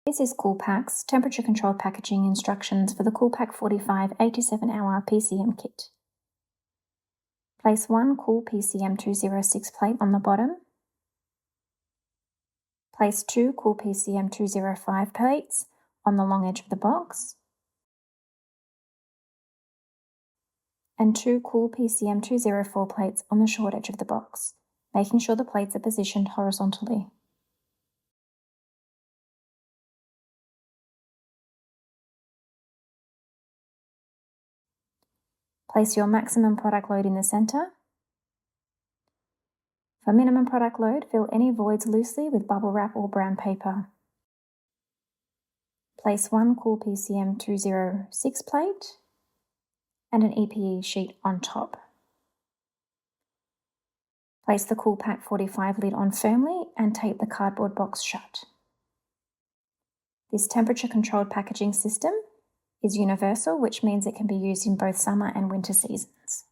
This is CoolPac's temperature-controlled packaging instructions for the CoolPac45 87-hour PCM kit. Place one Cool PCM 206 plate on the bottom. Place two Cool PCM 205 plates on the long edge of the box. And two Cool PCM 204 plates on the short edge of the box, making sure the plates are positioned horizontally. Place your maximum product load in the center. For minimum product load, fill any voids loosely with bubble wrap or brown paper. Place one Cool PCM 206 plate and an EPE sheet on top. Place the CoolPac45 lid on firmly and tape the cardboard box shut. This temperature-controlled packaging system is universal, which means it can be used in both summer and winter seasons.